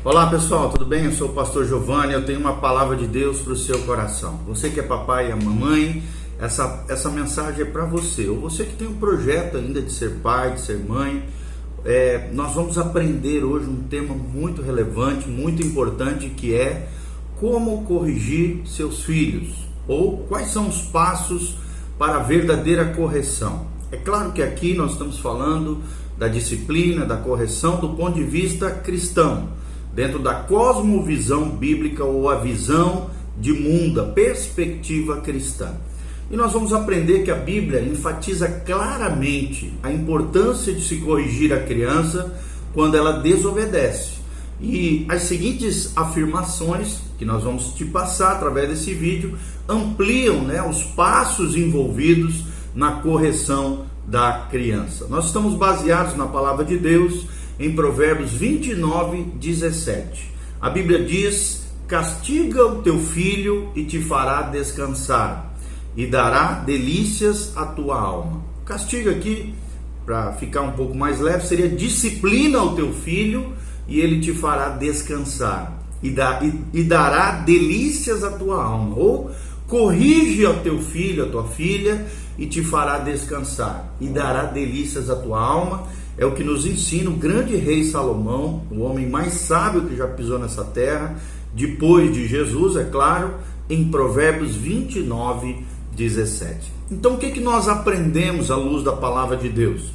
Olá pessoal, tudo bem? Eu sou o pastor Giovanni, eu tenho uma palavra de Deus para o seu coração. Você que é papai e mamãe, essa mensagem é para você. Ou você que tem um projeto ainda de ser pai, de ser mãe, nós vamos aprender hoje um tema muito relevante, muito importante, que é como corrigir seus filhos, ou quais são os passos para a verdadeira correção. É claro que aqui nós estamos falando da disciplina, da correção do ponto de vista cristão, dentro da cosmovisão bíblica ou a visão de mundo, a perspectiva cristã. E nós vamos aprender que a Bíblia enfatiza claramente a importância de se corrigir a criança quando ela desobedece. E as seguintes afirmações que nós vamos te passar através desse vídeo ampliam, os passos envolvidos na correção da criança. Nós estamos baseados na palavra de Deus em Provérbios 29:17. A Bíblia diz: castiga o teu filho e te fará descansar, e dará delícias à tua alma. Castiga aqui, para ficar um pouco mais leve, seria disciplina o teu filho e ele te fará descansar, e dará delícias à tua alma. Ou corrige ao teu filho, a tua filha, e te fará descansar, e dará delícias à tua alma. É o que nos ensina o grande rei Salomão, o homem mais sábio que já pisou nessa terra, depois de Jesus, é claro, em Provérbios 29:17. Então o que nós aprendemos à luz da palavra de Deus?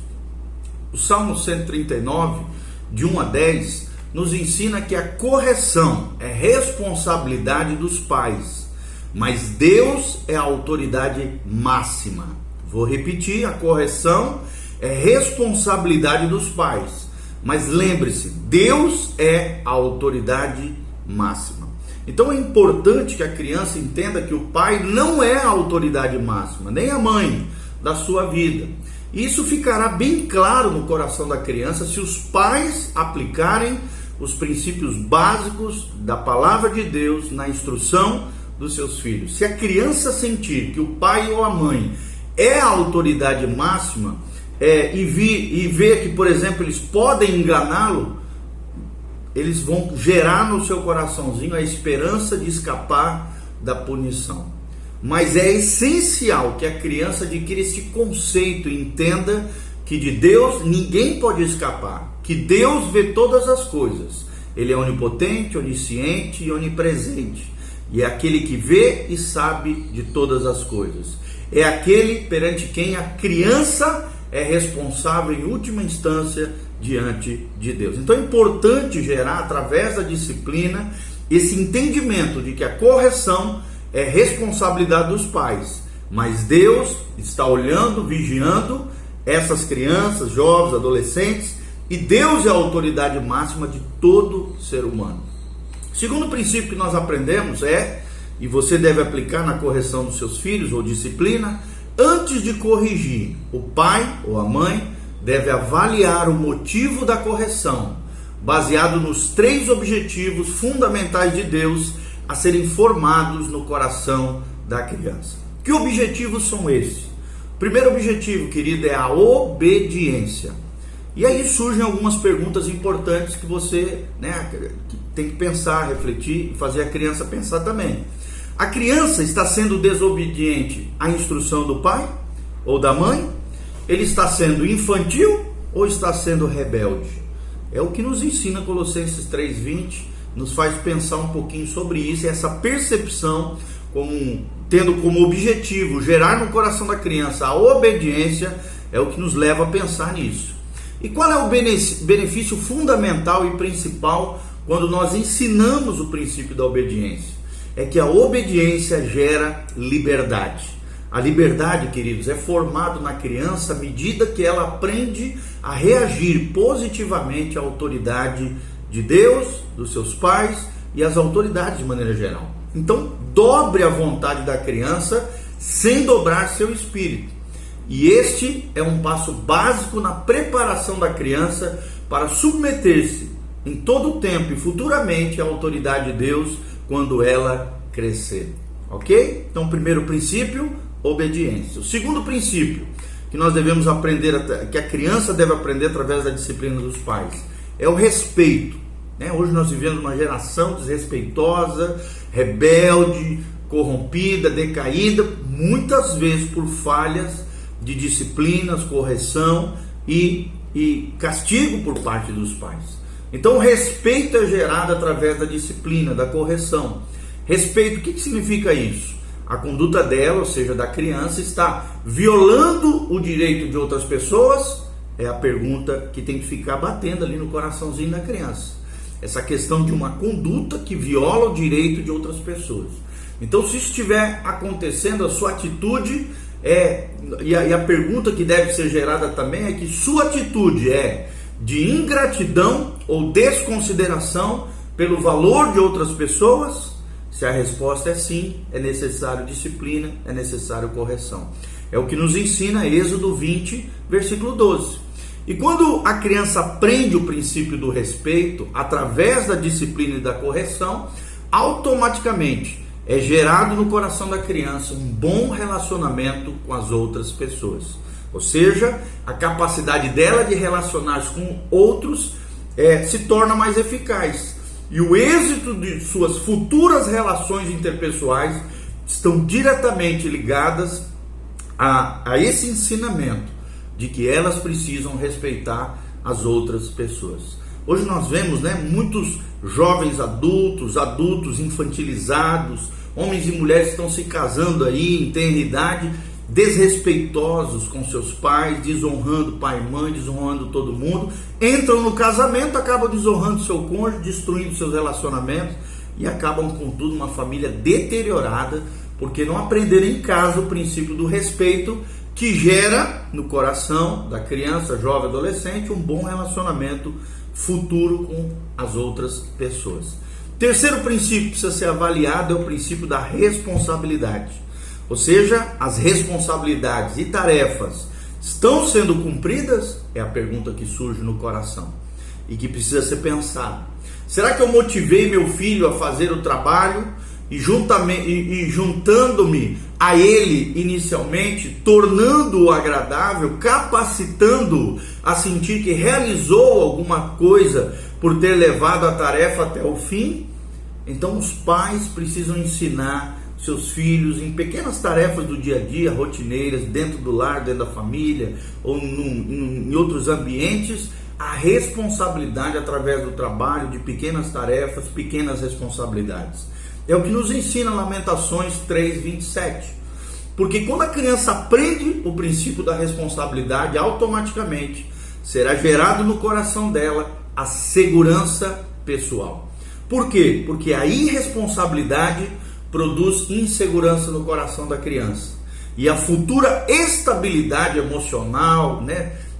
O Salmo 139, de 1 a 10, nos ensina que a correção é responsabilidade dos pais, mas Deus é a autoridade máxima. Vou repetir: a correção é responsabilidade dos pais, mas lembre-se, Deus é a autoridade máxima. Então é importante que a criança entenda que o pai não é a autoridade máxima, nem a mãe da sua vida. Isso ficará bem claro no coração da criança se os pais aplicarem os princípios básicos da palavra de Deus na instrução dos seus filhos. Se a criança sentir que o pai ou a mãe é a autoridade máxima, e ver que, por exemplo, eles podem enganá-lo, eles vão gerar no seu coraçãozinho a esperança de escapar da punição. Mas é essencial que a criança adquira este conceito e entenda que de Deus ninguém pode escapar, que Deus vê todas as coisas. Ele é onipotente, onisciente e onipresente, e é aquele que vê e sabe de todas as coisas. É aquele perante quem a criança é responsável em última instância diante de Deus. Então é importante gerar, através da disciplina, esse entendimento de que a correção é responsabilidade dos pais, mas Deus está olhando, vigiando essas crianças, jovens, adolescentes, e Deus é a autoridade máxima de todo ser humano. O segundo princípio que nós aprendemos e você deve aplicar na correção dos seus filhos ou disciplina: antes de corrigir, o pai ou a mãe deve avaliar o motivo da correção, baseado nos 3 objetivos fundamentais de Deus a serem formados no coração da criança. Que objetivos são esses? O primeiro objetivo, querido, é a obediência. E aí surgem algumas perguntas importantes que você tem que pensar, refletir e fazer a criança pensar também. A criança está sendo desobediente à instrução do pai ou da mãe? Ele está sendo infantil ou está sendo rebelde? É o que nos ensina Colossenses 3:20, nos faz pensar um pouquinho sobre isso, e essa percepção tendo como objetivo gerar no coração da criança a obediência, é o que nos leva a pensar nisso. E qual é o benefício fundamental e principal quando nós ensinamos o princípio da obediência? É que a obediência gera liberdade. A liberdade, queridos, é formada na criança à medida que ela aprende a reagir positivamente à autoridade de Deus, dos seus pais e às autoridades de maneira geral. Então, dobre a vontade da criança sem dobrar seu espírito. E este é um passo básico na preparação da criança para submeter-se em todo o tempo e futuramente à autoridade de Deus quando ela crescer. Ok? Então, primeiro princípio, obediência. O segundo princípio que nós devemos aprender, que a criança deve aprender através da disciplina dos pais, é o respeito. né? Hoje nós vivemos uma geração desrespeitosa, rebelde, corrompida, decaída, muitas vezes por falhas de disciplinas, correção e castigo por parte dos pais. Então o respeito é gerado através da disciplina, da correção. Respeito, o que significa isso? A conduta dela, ou seja, da criança, está violando o direito de outras pessoas? É a pergunta que tem que ficar batendo ali no coraçãozinho da criança. Essa questão de uma conduta que viola o direito de outras pessoas. Então, se estiver acontecendo, a sua atitude e a pergunta que deve ser gerada também é que sua atitude é de ingratidão ou desconsideração pelo valor de outras pessoas? Se a resposta é sim, é necessário disciplina, é necessário correção. É o que nos ensina Êxodo 20, versículo 12. E quando a criança aprende o princípio do respeito, através da disciplina e da correção, automaticamente é gerado no coração da criança um bom relacionamento com as outras pessoas. Ou seja, a capacidade dela de relacionar-se com outros se torna mais eficaz. E o êxito de suas futuras relações interpessoais estão diretamente ligadas a esse ensinamento de que elas precisam respeitar as outras pessoas. Hoje nós vemos, muitos jovens adultos infantilizados, homens e mulheres que estão se casando aí em tenra idade, desrespeitosos com seus pais, desonrando pai e mãe, desonrando todo mundo, entram no casamento, acabam desonrando seu cônjuge, destruindo seus relacionamentos e acabam com tudo uma família deteriorada, porque não aprenderam em casa o princípio do respeito, que gera no coração da criança, jovem, adolescente, um bom relacionamento futuro com as outras pessoas. Terceiro princípio que precisa ser avaliado é o princípio da responsabilidade. Ou seja, as responsabilidades e tarefas estão sendo cumpridas? É a pergunta que surge no coração e que precisa ser pensada. Será que eu motivei meu filho a fazer o trabalho e juntando-me a ele inicialmente, tornando-o agradável, capacitando-o a sentir que realizou alguma coisa por ter levado a tarefa até o fim? Então os pais precisam ensinar seus filhos em pequenas tarefas do dia a dia, rotineiras, dentro do lar, dentro da família ou em outros ambientes, a responsabilidade através do trabalho, de pequenas tarefas, pequenas responsabilidades. É o que nos ensina Lamentações 3:27. Porque quando a criança aprende o princípio da responsabilidade, automaticamente será gerado no coração dela a segurança pessoal. Por quê? Porque a irresponsabilidade produz insegurança no coração da criança. E a futura estabilidade emocional,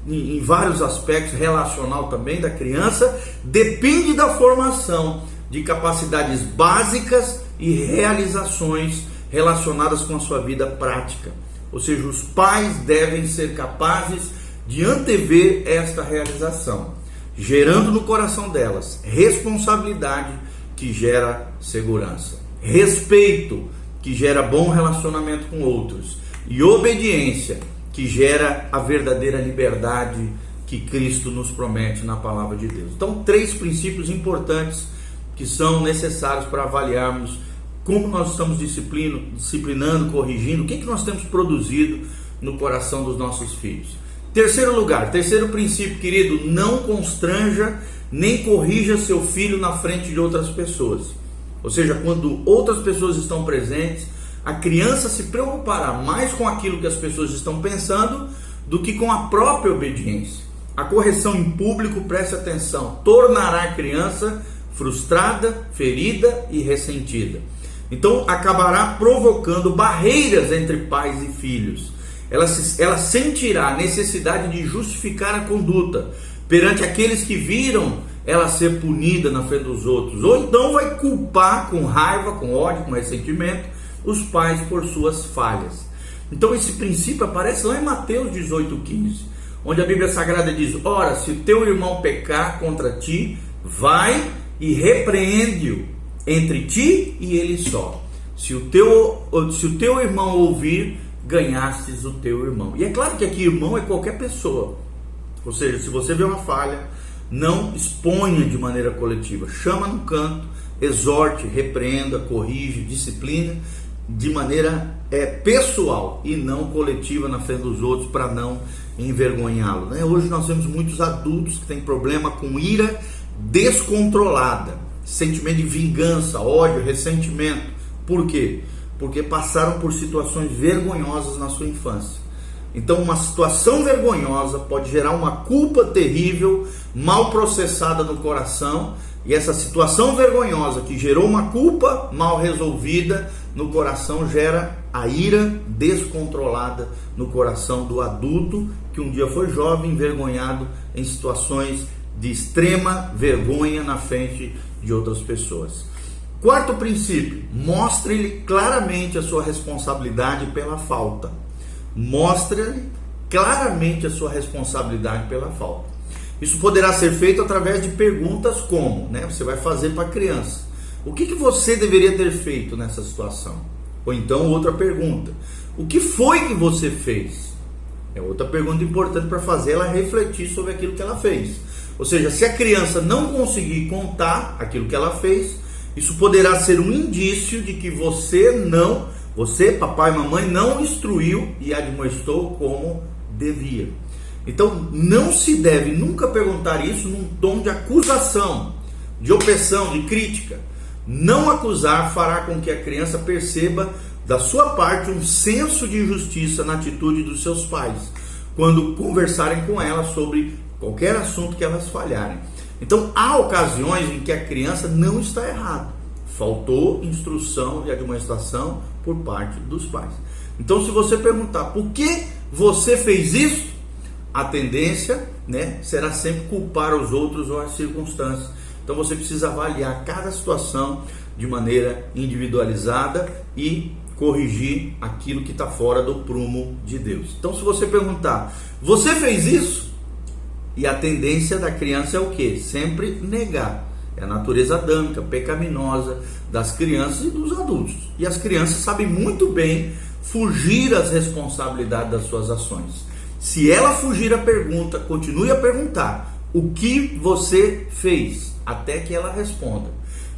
em vários aspectos, relacional também da criança, depende da formação de capacidades básicas e realizações relacionadas com a sua vida prática. Ou seja, os pais devem ser capazes de antever esta realização, gerando no coração delas responsabilidade que gera segurança, respeito que gera bom relacionamento com outros e obediência que gera a verdadeira liberdade que Cristo nos promete na palavra de Deus. Então, 3 princípios importantes que são necessários para avaliarmos como nós estamos disciplinando, corrigindo, o que nós temos produzido no coração dos nossos filhos. Terceiro princípio, querido, não constranja nem corrija seu filho na frente de outras pessoas. Ou seja, quando outras pessoas estão presentes, a criança se preocupará mais com aquilo que as pessoas estão pensando do que com a própria obediência. A correção em público, preste atenção, tornará a criança frustrada, ferida e ressentida. Então acabará provocando barreiras entre pais e filhos. Ela sentirá a necessidade de justificar a conduta perante aqueles que viram ela ser punida na frente dos outros, ou então vai culpar com raiva, com ódio, com ressentimento os pais por suas falhas. Então esse princípio aparece lá em Mateus 18:15, onde a Bíblia Sagrada diz: ora, se o teu irmão pecar contra ti, vai e repreende-o entre ti e ele só. Se o teu irmão ouvir, ganhastes o teu irmão. E é claro que aqui irmão é qualquer pessoa. Ou seja, se você vê uma falha não exponha de maneira coletiva. Chama no canto, exorte, repreenda, corrige, disciplina de maneira pessoal e não coletiva na frente dos outros, para não envergonhá-lo, né? Hoje nós temos muitos adultos que têm problema com ira descontrolada, sentimento de vingança, ódio, ressentimento. Por quê? Porque passaram por situações vergonhosas na sua infância. Então uma situação vergonhosa pode gerar uma culpa terrível, mal processada no coração, e essa situação vergonhosa que gerou uma culpa mal resolvida no coração gera a ira descontrolada no coração do adulto que um dia foi jovem, envergonhado em situações de extrema vergonha na frente de outras pessoas. Quarto princípio, mostre-lhe claramente a sua responsabilidade pela falta. Mostre-lhe claramente a sua responsabilidade pela falta. Isso poderá ser feito através de perguntas como, né? Você vai fazer para a criança: o que você deveria ter feito nessa situação? Ou então outra pergunta: o que foi que você fez? É outra pergunta importante para fazer ela refletir sobre aquilo que ela fez. Ou seja, se a criança não conseguir contar aquilo que ela fez, isso poderá ser um indício de que você, papai e mamãe, não instruiu e admoestou como devia. Então não se deve nunca perguntar isso num tom de acusação, de opressão, de crítica. Não acusar fará com que a criança perceba da sua parte um senso de justiça na atitude dos seus pais, quando conversarem com ela sobre qualquer assunto que elas falharem. Então há ocasiões em que a criança não está errada. Faltou instrução e admoestação por parte dos pais. Então se você perguntar por que você fez isso, a tendência, né, será sempre culpar os outros ou as circunstâncias. Então você precisa avaliar cada situação de maneira individualizada e corrigir aquilo que está fora do prumo de Deus. Então se você perguntar: você fez isso? E a tendência da criança é o quê? Sempre negar. É a natureza adâmica, pecaminosa das crianças e dos adultos. E as crianças sabem muito bem fugir às responsabilidades das suas ações. Se ela fugir à pergunta, continue a perguntar: o que você fez? Até que ela responda.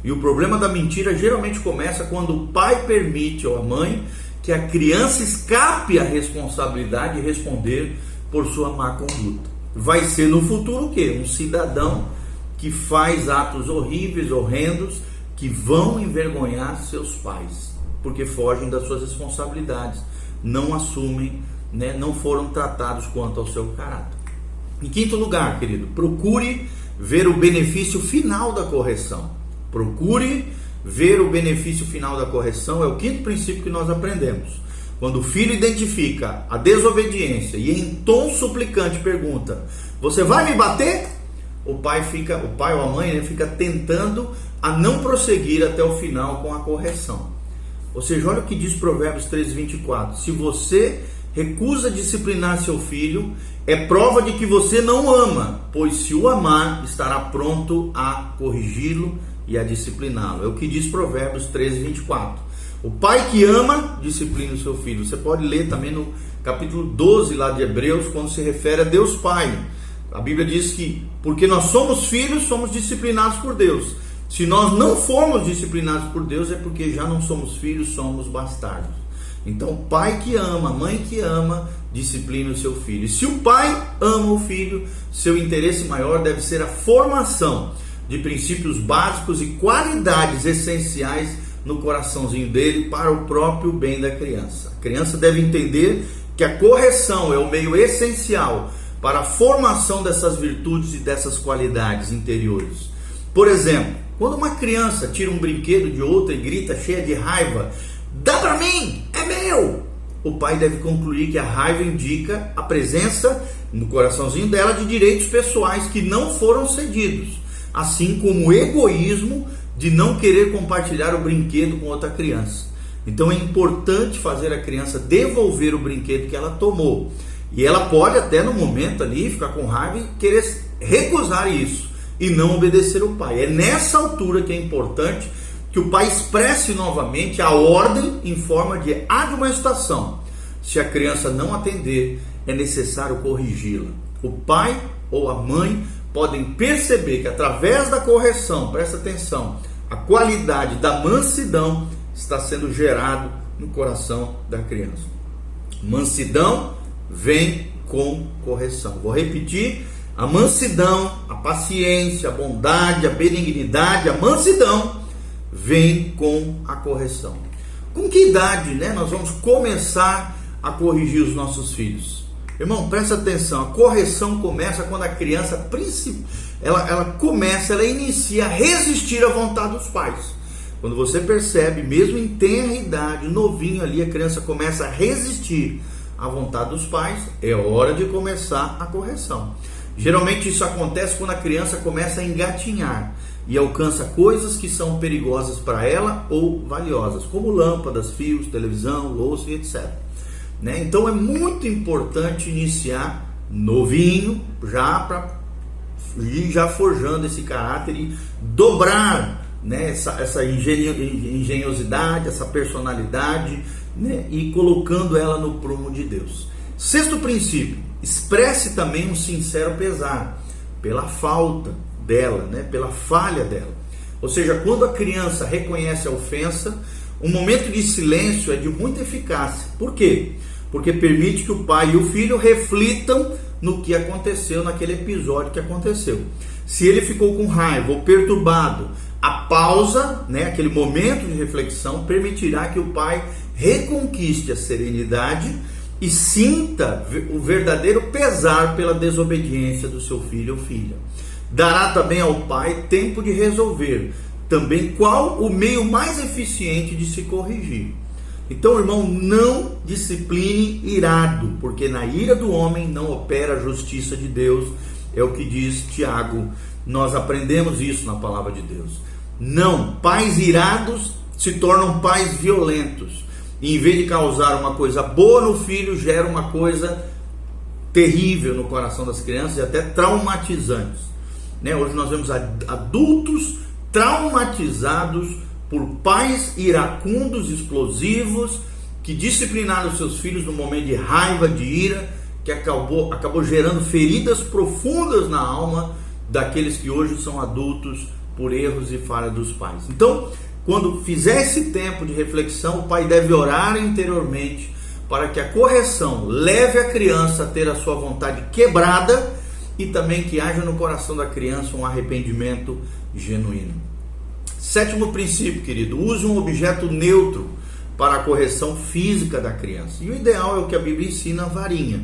E o problema da mentira geralmente começa quando o pai permite, ou a mãe, que a criança escape à responsabilidade de responder por sua má conduta. Vai ser no futuro o quê? Um cidadão que faz atos horríveis, horrendos, que vão envergonhar seus pais, porque fogem das suas responsabilidades, não assumem, né, não foram tratados quanto ao seu caráter. Em quinto lugar, querido, procure ver o benefício final da correção. Procure ver o benefício final da correção, é o quinto princípio que nós aprendemos. Quando o filho identifica a desobediência e em tom suplicante pergunta: você vai me bater? O pai ou a mãe, né, fica tentando a não prosseguir até o final com a correção. Ou seja, olha o que diz Provérbios 3:24. Se você recusa disciplinar seu filho, é prova de que você não ama, pois se o amar, estará pronto a corrigi-lo e a discipliná-lo. É o que diz Provérbios 13:24. O pai que ama, disciplina o seu filho. Você pode ler também no capítulo 12 lá de Hebreus, quando se refere a Deus Pai. A Bíblia diz que, porque nós somos filhos, somos disciplinados por Deus. Se nós não formos disciplinados por Deus, é porque já não somos filhos, somos bastardos. Então, o pai que ama, a mãe que ama, disciplina o seu filho. E se o pai ama o filho, seu interesse maior deve ser a formação de princípios básicos e qualidades essenciais no coraçãozinho dele para o próprio bem da criança. A criança deve entender que a correção é o meio essencial para a formação dessas virtudes e dessas qualidades interiores. Por exemplo, quando uma criança tira um brinquedo de outra e grita cheia de raiva: dá para mim, é meu! O pai deve concluir que a raiva indica a presença no coraçãozinho dela de direitos pessoais que não foram cedidos, assim como o egoísmo de não querer compartilhar o brinquedo com outra criança. Então é importante fazer a criança devolver o brinquedo que ela tomou. E ela pode até no momento ali ficar com raiva e querer recusar isso e não obedecer o pai. É nessa altura que é importante que o pai expresse novamente a ordem em forma de admoestação. Se a criança não atender, é necessário corrigi-la. O pai ou a mãe podem perceber que através da correção, presta atenção, a qualidade da mansidão está sendo gerado no coração da criança. Mansidão vem com correção. Vou repetir: a mansidão, a paciência, a bondade, a benignidade, a mansidão vem com a correção. Com que idade, nós vamos começar a corrigir os nossos filhos? Irmão, presta atenção, a correção começa quando a criança ela inicia a resistir à vontade dos pais. Quando você percebe, mesmo em tenra idade, novinho ali, a criança começa a resistir à vontade dos pais, é hora de começar a correção. Geralmente isso acontece quando a criança começa a engatinhar e alcança coisas que são perigosas para ela ou valiosas, como lâmpadas, fios, televisão, louça e etc. Então é muito importante iniciar novinho, já forjando esse caráter e dobrar essa engenhosidade, essa personalidade, e colocando ela no prumo de Deus. Sexto princípio: expresse também um sincero pesar pela falta dela, pela falha dela. Ou seja, quando a criança reconhece a ofensa, um momento de silêncio é de muita eficácia. Por quê? Porque permite que o pai e o filho reflitam no que aconteceu naquele episódio que aconteceu. Se ele ficou com raiva ou perturbado, a pausa, aquele momento de reflexão, permitirá que o pai reconquiste a serenidade e sinta o verdadeiro pesar pela desobediência do seu filho ou filha. Dará também ao pai tempo de resolver também qual o meio mais eficiente de se corrigir. Então, irmão, não discipline irado, porque na ira do homem não opera a justiça de Deus, é o que diz Tiago. Nós aprendemos isso na palavra de Deus. Não, pais irados se tornam pais violentos. E em vez de causar uma coisa boa no filho, gera uma coisa terrível no coração das crianças e até traumatizantes. Hoje nós vemos adultos traumatizados por pais iracundos, explosivos, que disciplinaram seus filhos no momento de raiva, de ira, que acabou gerando feridas profundas na alma daqueles que hoje são adultos por erros e falhas dos pais. Então, quando fizer esse tempo de reflexão, o pai deve orar interiormente para que a correção leve a criança a ter a sua vontade quebrada e também que haja no coração da criança um arrependimento genuíno. Sétimo princípio, querido: use um objeto neutro para a correção física da criança. E o ideal é o que a Bíblia ensina: a varinha.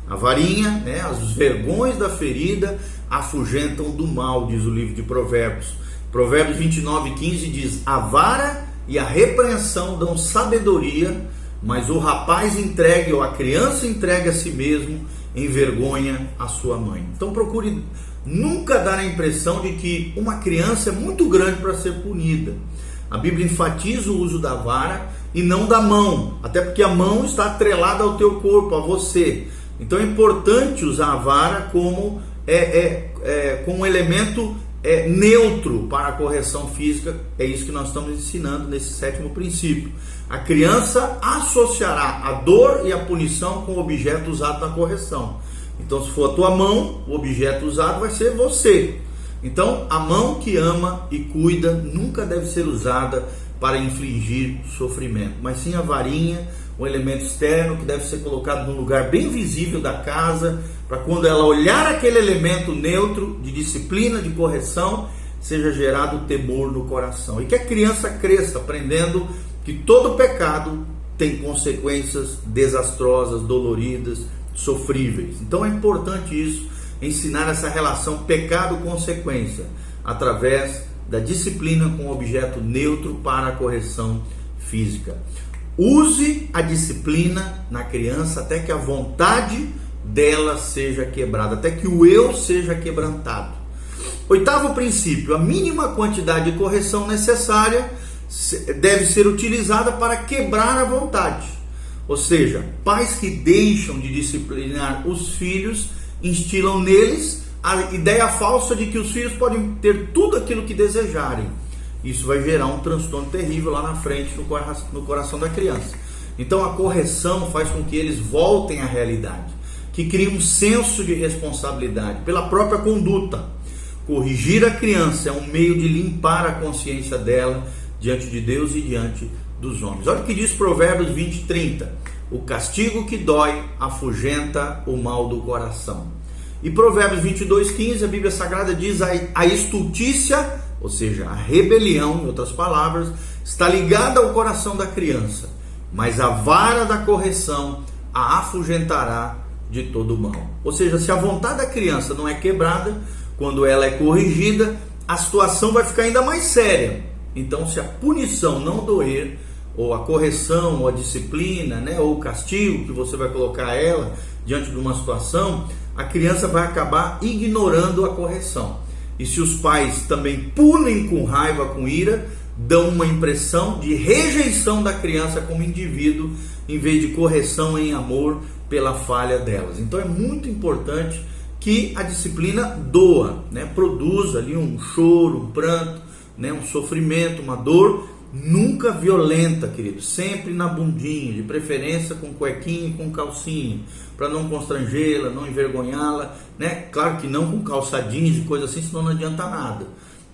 A varinha, os vergões da ferida afugentam do mal, diz o livro de Provérbios. Provérbios 29:15 diz: a vara e a repreensão dão sabedoria, mas o rapaz entregue ou a criança entregue a si mesmo envergonha a sua mãe. Então procure nunca dar a impressão de que uma criança é muito grande para ser punida. A Bíblia enfatiza o uso da vara e não da mão, até porque a mão está atrelada ao teu corpo, a você. Então é importante usar a vara como um elemento neutro para a correção física. É isso que nós estamos ensinando nesse sétimo princípio. A criança associará a dor e a punição com o objeto usado na correção. Então, se for a tua mão, o objeto usado vai ser você. Então, a mão que ama e cuida nunca deve ser usada para infligir sofrimento, mas sim a varinha, um elemento externo que deve ser colocado num lugar bem visível da casa, para quando ela olhar aquele elemento neutro de disciplina, de correção, seja gerado temor no coração. E que a criança cresça aprendendo que todo pecado tem consequências desastrosas, doloridas, sofríveis. Então é importante isso, ensinar essa relação pecado-consequência através da disciplina com objeto neutro para a correção física. Use a disciplina na criança até que a vontade dela seja quebrada, até que o eu seja quebrantado. Oitavo princípio: a mínima quantidade de correção necessária deve ser utilizada para quebrar a vontade. Ou seja, pais que deixam de disciplinar os filhos instilam neles a ideia falsa de que os filhos podem ter tudo aquilo que desejarem. Isso vai gerar um transtorno terrível lá na frente no coração da criança. Então a correção faz com que eles voltem à realidade, que crie um senso de responsabilidade pela própria conduta. corrigir a criança é um meio de limpar a consciência dela diante de Deus e diante dos homens. Olha o que diz Provérbios 20:30. O castigo que dói afugenta o mal do coração. E Provérbios 22:15, a Bíblia Sagrada diz: a estultícia, ou seja, a rebelião, em outras palavras, está ligada ao coração da criança, mas a vara da correção a afugentará de todo o mal. Ou seja, se a vontade da criança não é quebrada, quando ela é corrigida, a situação vai ficar ainda mais séria. Então, se a punição não doer, ou a correção, ou a disciplina, né, ou o castigo que você vai colocar a ela diante de uma situação, a criança vai acabar ignorando a correção. E se os pais também punem com raiva, com ira, dão uma impressão de rejeição da criança como indivíduo, em vez de correção em amor pela falha delas. Então é muito importante que a disciplina doa, né? Produza ali um choro, um pranto, né? Um sofrimento, uma dor, nunca violenta, querido, sempre na bundinha, de preferência com cuequinha e com calcinha, para não constrangê-la, não envergonhá-la, né? Claro que não com calça jeans e coisa assim, senão não adianta nada.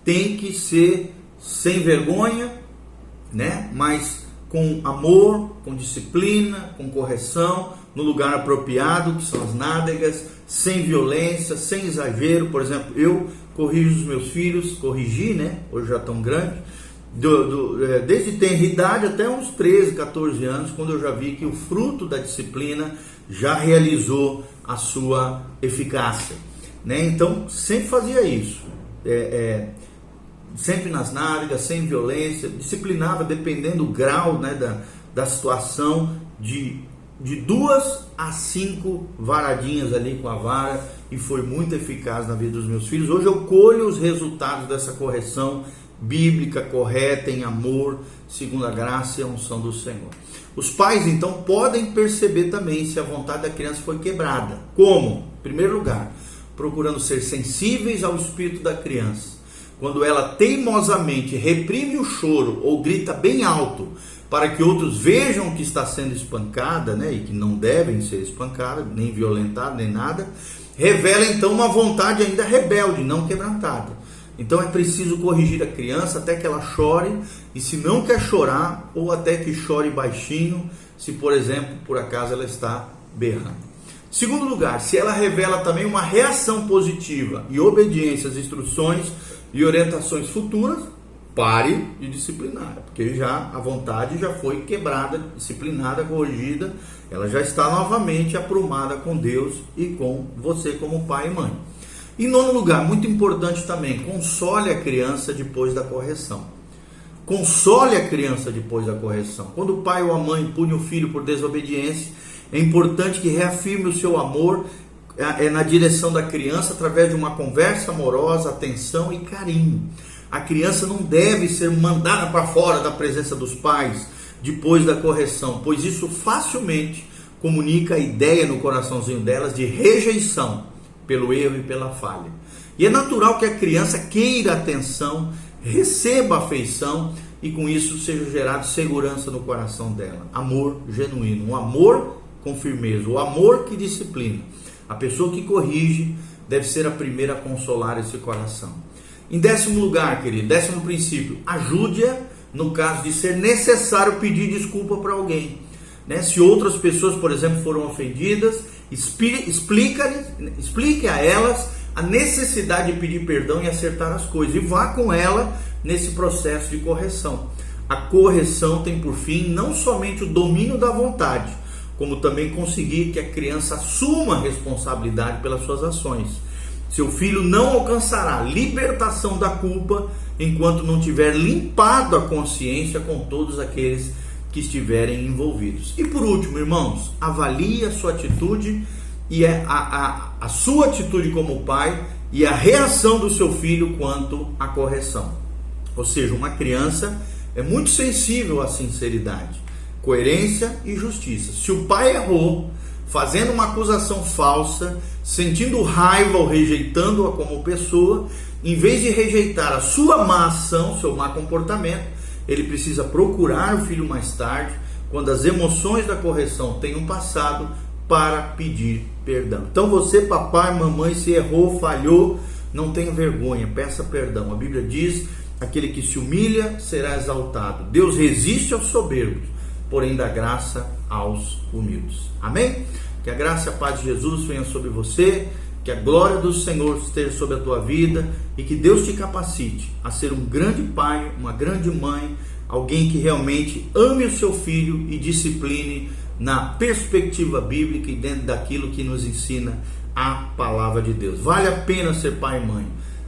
Tem que ser sem vergonha, né? Mas com amor, com disciplina, com correção, no lugar apropriado, que são as nádegas, sem violência, sem exagero. Por exemplo, eu corrijo os meus filhos, corrigi, né? Hoje já estão grandes, desde tenra idade até uns 13, 14 anos, quando eu já vi que o fruto da disciplina já realizou a sua eficácia, né? Então, sempre fazia isso, sempre nas nádegas, sem violência, disciplinava dependendo do grau, né, da situação, de 2 a 5 varadinhas ali com a vara, e foi muito eficaz na vida dos meus filhos. Hoje eu colho os resultados dessa correção bíblica, correta, em amor, segundo a graça e a unção do Senhor. Os pais então podem perceber também se a vontade da criança foi quebrada. Como? Em primeiro lugar, procurando ser sensíveis ao espírito da criança. Quando ela teimosamente reprime o choro ou grita bem alto para que outros vejam que está sendo espancada, né, e que não devem ser espancadas, nem violentadas, nem nada, revela então uma vontade ainda rebelde, não quebrantada. Então é preciso corrigir a criança até que ela chore, e se não quer chorar, ou até que chore baixinho, se por exemplo, por acaso ela está berrando. Segundo lugar, se ela revela também uma reação positiva e obediência às instruções e orientações futuras, pare de disciplinar, porque já a vontade já foi quebrada, disciplinada, corrigida, ela já está novamente aprumada com Deus e com você como pai e mãe. Em nono lugar, muito importante também, console a criança depois da correção. Console a criança depois da correção. Quando o pai ou a mãe pune o filho por desobediência, é importante que reafirme o seu amor na direção da criança através de uma conversa amorosa, atenção e carinho. A criança não deve ser mandada para fora da presença dos pais depois da correção, pois isso facilmente comunica a ideia no coraçãozinho delas de rejeição pelo erro e pela falha. E é natural que a criança queira atenção, receba afeição e com isso seja gerado segurança no coração dela. Amor genuíno, um amor com firmeza, o amor que disciplina. A pessoa que corrige deve ser a primeira a consolar esse coração. Em 10º lugar, querido, 10º princípio, ajude-a no caso de ser necessário pedir desculpa para alguém, né? Se outras pessoas, por exemplo, foram ofendidas, explique a elas a necessidade de pedir perdão e acertar as coisas, e vá com ela nesse processo de correção. A correção tem por fim não somente o domínio da vontade, como também conseguir que a criança assuma a responsabilidade pelas suas ações. Seu filho não alcançará libertação da culpa enquanto não tiver limpado a consciência com todos aqueles que estiverem envolvidos. E por último, irmãos, avalie a sua atitude e a sua atitude como pai e a reação do seu filho quanto à correção. Ou seja, uma criança é muito sensível à sinceridade, coerência e justiça. Se o pai errou, fazendo uma acusação falsa, sentindo raiva ou rejeitando-a como pessoa, em vez de rejeitar a sua má ação, seu má comportamento, ele precisa procurar o filho mais tarde, quando as emoções da correção tenham passado, para pedir perdão. Então você, papai, mamãe, se errou, falhou, não tenha vergonha, peça perdão. A Bíblia diz: aquele que se humilha será exaltado. Deus resiste aos soberbos, porém dá graça aos humildes. Amém? Que a graça e a paz de Jesus venha sobre você, que a glória do Senhor esteja sobre a tua vida e que Deus te capacite a ser um grande pai, uma grande mãe, alguém que realmente ame o seu filho e discipline na perspectiva bíblica e dentro daquilo que nos ensina a palavra de Deus. Vale a pena ser pai e mãe.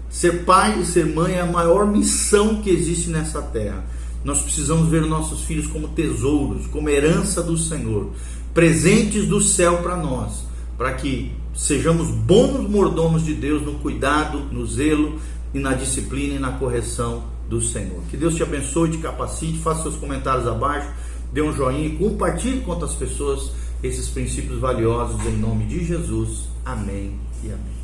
Ser pai e ser mãe é a maior missão que existe nessa terra. Nós precisamos ver nossos filhos como tesouros, como herança do Senhor, presentes do céu para nós, para que sejamos bons mordomos de Deus no cuidado, no zelo e na disciplina e na correção do Senhor. Que Deus te abençoe, te capacite, faça seus comentários abaixo, dê um joinha e compartilhe com outras pessoas esses princípios valiosos em nome de Jesus. Amém e amém.